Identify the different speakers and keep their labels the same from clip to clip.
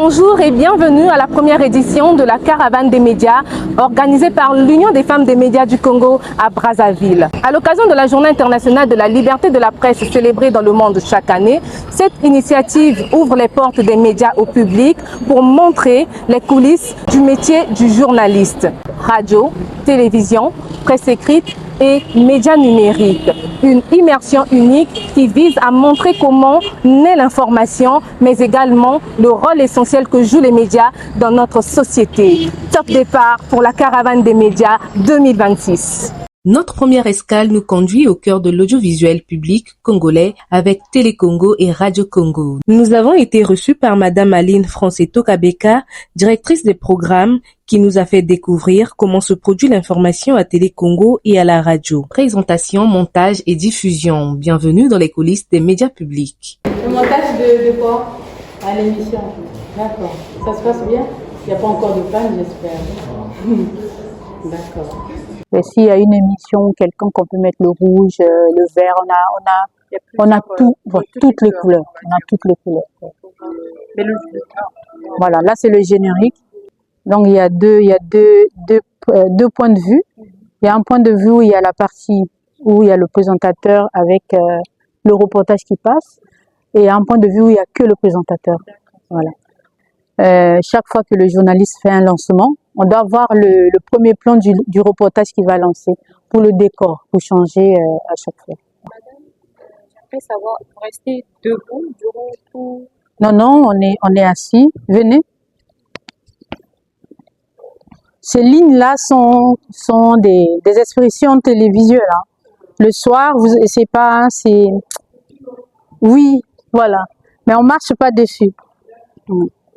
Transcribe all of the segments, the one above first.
Speaker 1: Bonjour et bienvenue à la première édition de la Caravane des médias organisée par l'Union des femmes des médias du Congo à Brazzaville. À l'occasion de la Journée internationale de la liberté de la presse célébrée dans le monde chaque année, cette initiative ouvre les portes des médias au public pour montrer les coulisses du métier du journaliste. Radio, télévision, presse écrite et médias numériques. Une immersion unique qui vise à montrer comment naît l'information, mais également le rôle essentiel que jouent les médias dans notre société. Top départ pour la Caravane des médias 2026.
Speaker 2: Notre première escale nous conduit au cœur de l'audiovisuel public congolais avec Télé Congo et Radio Congo. Nous avons été reçus par Madame Aline Franceto Kabeka, directrice des programmes, qui nous a fait découvrir comment se produit l'information à Télé Congo et à la radio. Présentation, montage et diffusion. Bienvenue dans les coulisses des médias publics.
Speaker 3: Le montage de quoi à l'émission? D'accord. Ça se passe bien? Il n'y a pas encore de panne, j'espère. D'accord.
Speaker 4: Et s'il y a une émission, quelqu'un qu'on peut mettre le rouge, le vert, on a tout, toutes les couleurs. On a toutes les couleurs. Voilà, là c'est le générique. Donc il y a deux points de vue. Il y a un point de vue où il y a la partie où il y a le présentateur avec le reportage qui passe, et un point de vue où il n'y a que le présentateur. Voilà. Chaque fois que le journaliste fait un lancement, on doit voir le premier plan du reportage qu'il va lancer pour le décor, pour changer à chaque fois.
Speaker 5: Madame, j'aimerais savoir, vous restez debout durant tout...
Speaker 4: Non, on est assis. Venez. Ces lignes-là sont des expressions télévisuelles. Hein. Le soir, c'est pas, c'est... Oui, voilà. Mais on marche pas dessus.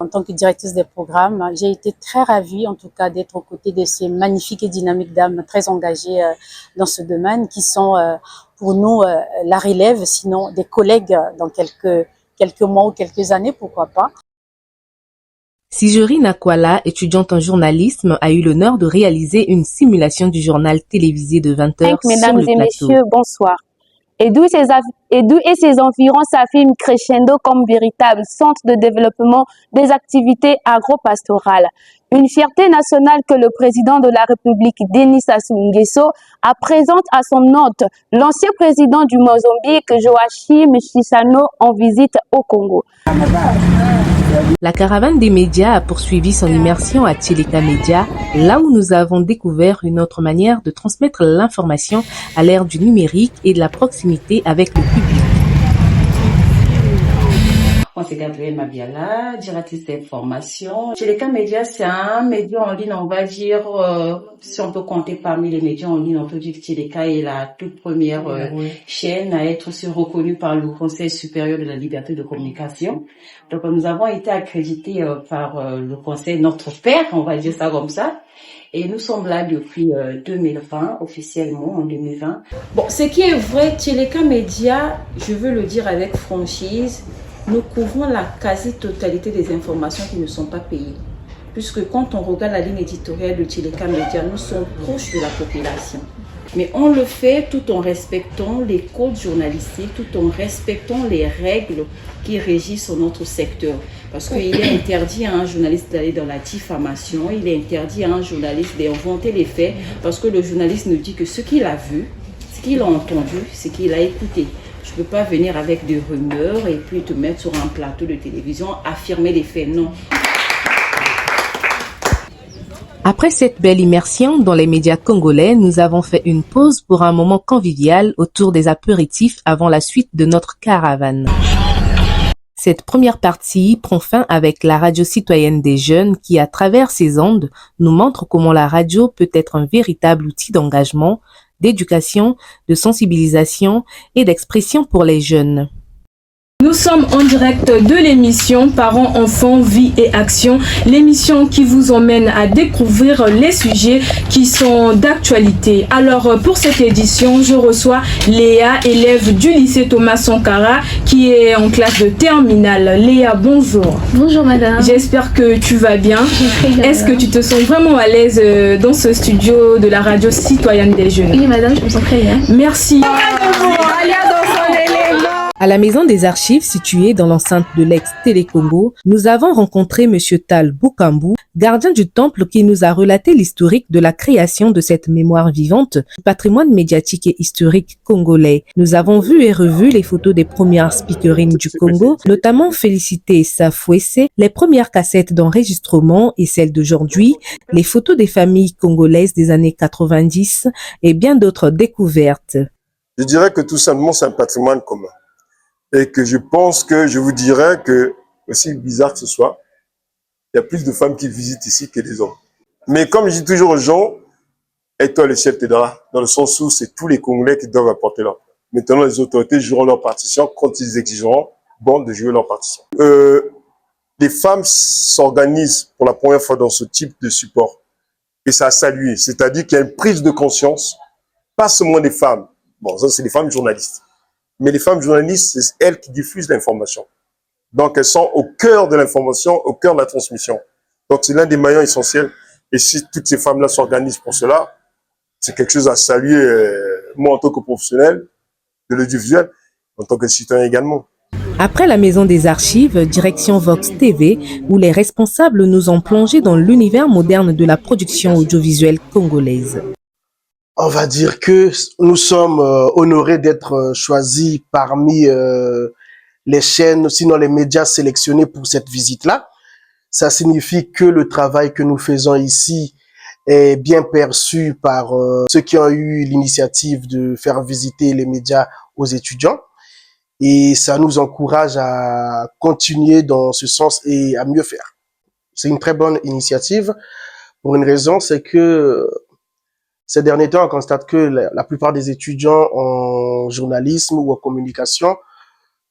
Speaker 3: En tant que directrice des programmes, j'ai été très ravie, en tout cas, d'être aux côtés de ces magnifiques et dynamiques dames très engagées dans ce domaine, qui sont pour nous la relève, sinon des collègues dans quelques mois ou quelques années, pourquoi pas.
Speaker 2: Sijori Nakwala, étudiante en journalisme, a eu l'honneur de réaliser une simulation du journal télévisé de 20h sur le plateau.
Speaker 6: Mesdames et messieurs, bonsoir. Edoux et ses environs s'affirment crescendo comme véritable centre de développement des activités agro-pastorales. Une fierté nationale que le président de la République, Denis Sassou Nguesso, a présente à son hôte, l'ancien président du Mozambique, Joachim Chissano, en visite au Congo.
Speaker 2: La caravane des médias a poursuivi son immersion à Tcheleka Média, là où nous avons découvert une autre manière de transmettre l'information à l'ère du numérique et de la proximité avec le public.
Speaker 7: Moi, c'est Gabrielle Mabiala, directrice d'information. Tcheleka Média, c'est un média en ligne, on va dire, si on peut compter parmi les médias en ligne, on peut dire que Tcheleka est la toute première chaîne à être aussi reconnue par le Conseil supérieur de la liberté de communication. Donc, nous avons été accrédités par le Conseil, notre père, on va dire ça comme ça. Et nous sommes là depuis 2020, officiellement en 2020. Bon, ce qui est vrai, Tcheleka Média, je veux le dire avec franchise, nous couvrons la quasi-totalité des informations qui ne sont pas payées. Puisque quand on regarde la ligne éditoriale de Tcheleka Média, nous sommes proches de la population. Mais on le fait tout en respectant les codes journalistiques, tout en respectant les règles qui régissent notre secteur. Parce qu'il est interdit à un journaliste d'aller dans la diffamation, il est interdit à un journaliste d'inventer les faits, parce que le journaliste ne dit que ce qu'il a vu, ce qu'il a entendu, ce qu'il a écouté. Je ne peux pas venir avec des rumeurs et puis te mettre sur un plateau de télévision, affirmer les faits, non.
Speaker 2: Après cette belle immersion dans les médias congolais, nous avons fait une pause pour un moment convivial autour des apéritifs avant la suite de notre caravane. Cette première partie prend fin avec la radio citoyenne des jeunes qui, à travers ses ondes, nous montre comment la radio peut être un véritable outil d'engagement, d'éducation, de sensibilisation et d'expression pour les jeunes.
Speaker 1: Nous sommes en direct de l'émission Parents, Enfants, Vie et Action, l'émission qui vous emmène à découvrir les sujets qui sont d'actualité. Alors pour cette édition, je reçois Léa, élève du lycée Thomas Sankara, qui est en classe de terminale. Léa, bonjour.
Speaker 5: Bonjour madame.
Speaker 1: J'espère que tu vas bien. Est-ce que tu te sens vraiment à l'aise dans ce studio de la radio citoyenne des jeunes?
Speaker 5: Oui madame, je me sens très bien.
Speaker 1: Merci.
Speaker 2: À la maison des archives située dans l'enceinte de l'ex-Télécongo, nous avons rencontré M. Tal Boukambu, gardien du temple qui nous a relaté l'historique de la création de cette mémoire vivante du patrimoine médiatique et historique congolais. Nous avons vu et revu les photos des premières speakerines du Congo, notamment Félicité Safouessé, les premières cassettes d'enregistrement et celles d'aujourd'hui, les photos des familles congolaises des années 90 et bien d'autres découvertes.
Speaker 8: Je dirais que tout simplement c'est un patrimoine commun. Et que je pense que je vous dirais que, aussi bizarre que ce soit, il y a plus de femmes qui visitent ici que des hommes. Mais comme je dis toujours aux gens, et toi le ciel t'aidera, dans le sens où c'est tous les Congolais qui doivent apporter leur. Maintenant les autorités joueront leur partition quand ils exigeront bon de jouer leur partition. Les femmes s'organisent pour la première fois dans ce type de support. Et ça a salué, c'est-à-dire qu'il y a une prise de conscience, pas seulement des femmes, bon ça c'est les femmes journalistes, mais les femmes journalistes, c'est elles qui diffusent l'information. Donc, elles sont au cœur de l'information, au cœur de la transmission. Donc, c'est l'un des maillons essentiels. Et si toutes ces femmes-là s'organisent pour cela, c'est quelque chose à saluer, moi en tant que professionnel de l'audiovisuel, en tant que citoyen également.
Speaker 2: Après la maison des archives, direction Vox TV, où les responsables nous ont plongé dans l'univers moderne de la production audiovisuelle congolaise.
Speaker 9: On va dire que nous sommes honorés d'être choisis parmi les chaînes, sinon les médias sélectionnés pour cette visite-là. Ça signifie que le travail que nous faisons ici est bien perçu par ceux qui ont eu l'initiative de faire visiter les médias aux étudiants. Et ça nous encourage à continuer dans ce sens et à mieux faire. C'est une très bonne initiative pour une raison, c'est que ces derniers temps, on constate que la plupart des étudiants en journalisme ou en communication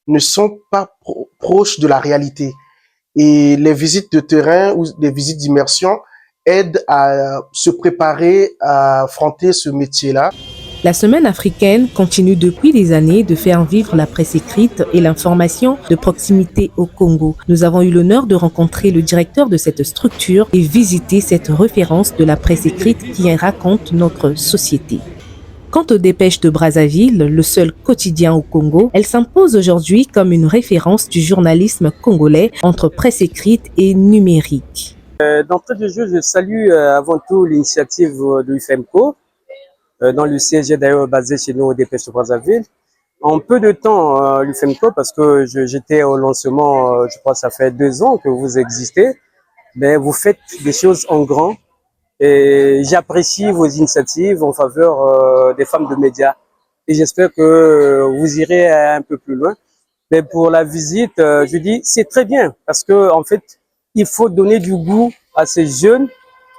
Speaker 9: ne sont pas proches de la réalité. Et les visites de terrain ou les visites d'immersion aident à se préparer à affronter ce métier-là.
Speaker 2: La Semaine africaine continue depuis des années de faire vivre la presse écrite et l'information de proximité au Congo. Nous avons eu l'honneur de rencontrer le directeur de cette structure et visiter cette référence de la presse écrite qui raconte notre société. Quant aux dépêches de Brazzaville, le seul quotidien au Congo, elle s'impose aujourd'hui comme une référence du journalisme congolais entre presse écrite et numérique.
Speaker 10: D'entrée de jeu, je salue avant tout l'initiative de l'UFEMCO, dont le siège est d'ailleurs basé chez nous au Dépêche de Brazzaville. En peu de temps, l'UFEMCO, parce que j'étais au lancement, je crois que ça fait 2 ans que vous existez, mais vous faites des choses en grand et j'apprécie vos initiatives en faveur des femmes de médias et j'espère que vous irez un peu plus loin. Mais pour la visite, je dis c'est très bien parce que en fait, il faut donner du goût à ces jeunes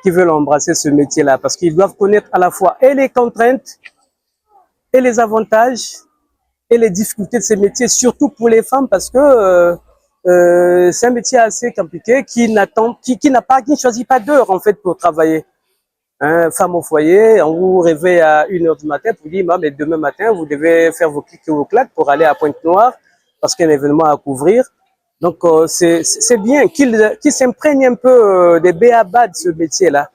Speaker 10: qui veulent embrasser ce métier-là parce qu'ils doivent connaître à la fois et les contraintes et les avantages et les difficultés de ces métiers, surtout pour les femmes parce que c'est un métier assez compliqué qui ne choisit pas d'heure en fait pour travailler. Femme au foyer, on vous réveille à 1h du matin pour dire mais demain matin vous devez faire vos clics et vos claques pour aller à Pointe-Noire parce qu'il y a un événement à couvrir. Donc c'est bien qu'ils s'imprègnent un peu des b.a.-ba de ce métier-là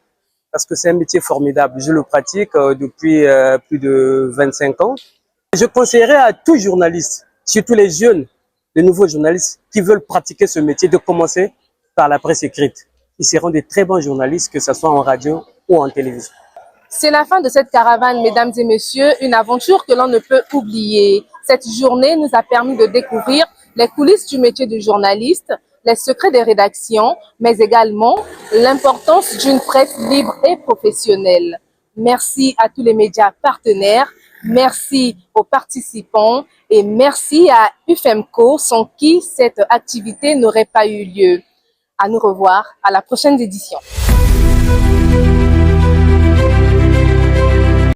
Speaker 10: parce que c'est un métier formidable. Je le pratique depuis plus de 25 ans. Je conseillerais à tous journalistes, surtout les jeunes, les nouveaux journalistes qui veulent pratiquer ce métier, de commencer par la presse écrite. Ils seront des très bons journalistes, que ce soit en radio ou en télévision.
Speaker 1: C'est la fin de cette caravane, mesdames et messieurs, une aventure que l'on ne peut oublier. Cette journée nous a permis de découvrir les coulisses du métier de journaliste, les secrets des rédactions, mais également l'importance d'une presse libre et professionnelle. Merci à tous les médias partenaires, merci aux participants et merci à UFEMCO sans qui cette activité n'aurait pas eu lieu. À nous revoir à la prochaine édition.